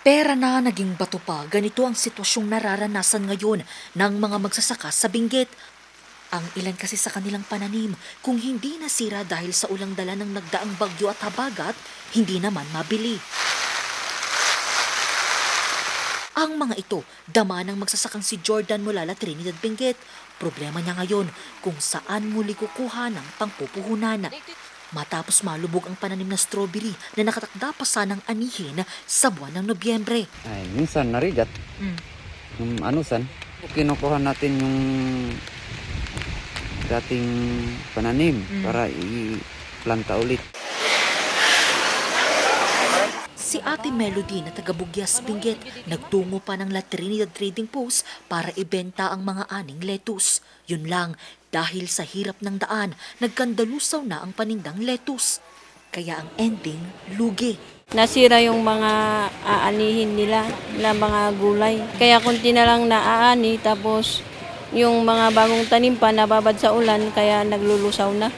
Pera na naging bato pa, ganito ang sitwasyong nararanasan ngayon ng mga magsasaka sa Benguet. Ang ilan kasi sa kanilang pananim, kung hindi nasira dahil sa ulang dala ng nagdaang bagyo at habagat, hindi naman mabili. Ang mga ito, dama ng magsasakang si Jordan mula La Trinidad, Benguet. Problema niya ngayon kung saan muli kukuha ng pangpupuhunan. Matapos malubog ang pananim na strawberry na nakatakda pa sanang anihin sa buwan ng Nobyembre. Ay, minsan narigat. Yung anusan, kinukuha natin yung dating pananim para i-planta ulit. Si Ate Melody na taga-Bugyas, Benguet, nagtungo pa ng La Trinidad Trading Post para ibenta ang mga aning lettuce. Yun lang, dahil sa hirap ng daan, nagkandalusaw na ang panindang lettuce. Kaya ang ending, lugi. Nasira yung mga aanihin nila na mga gulay. Kaya kunti na lang naaani tapos yung mga bagong tanim pa nababad sa ulan kaya naglulusaw na.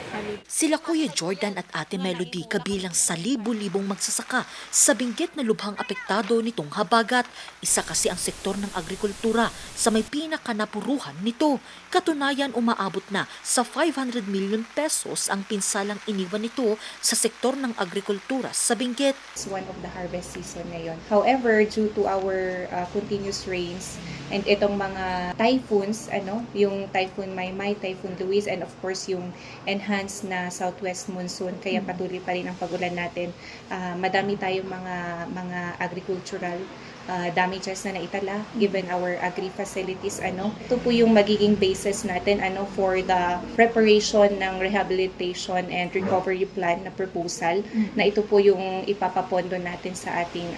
Sila Kuya Jordan at Ate Melody kabilang sa libu-libong magsasaka sa Benguet na lubhang apektado nitong habagat. Isa kasi ang sektor ng agrikultura sa may pinakanapuruhan nito. Katunayan umaabot na sa 500 million pesos ang pinsalang iniwan nito sa sektor ng agrikultura sa Benguet. It's one of the harvest season ngayon. However, due to our continuous rains and itong mga typhoons, yung Typhoon Maymay, Typhoon Luis, and of course yung enhanced na southwest monsoon, kaya patuloy pa rin ang pag-ulan natin. Madami tayong mga agricultural damages na naitala given our agri-facilities. Ito po yung magiging basis natin for the preparation ng rehabilitation and recovery plan na proposal na ito po yung ipapapondo natin sa ating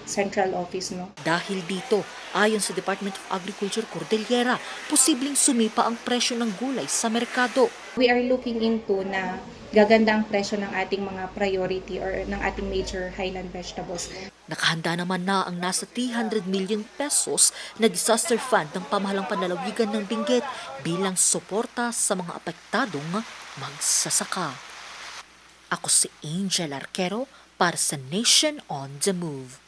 central office. Dahil dito, ayon sa Department of Agriculture Cordillera, posibleng sumipa ang presyo ng gulay sa merkado. We are looking into na gaganda ang presyo ng ating mga priority or ng ating major highland vegetables. Nakahanda naman na ang nasa 300 million pesos na disaster fund ng pamahalang panlalawigan ng Benguet bilang suporta sa mga apektadong magsasaka. Ako si Angel Arquero para sa Nation on the Move.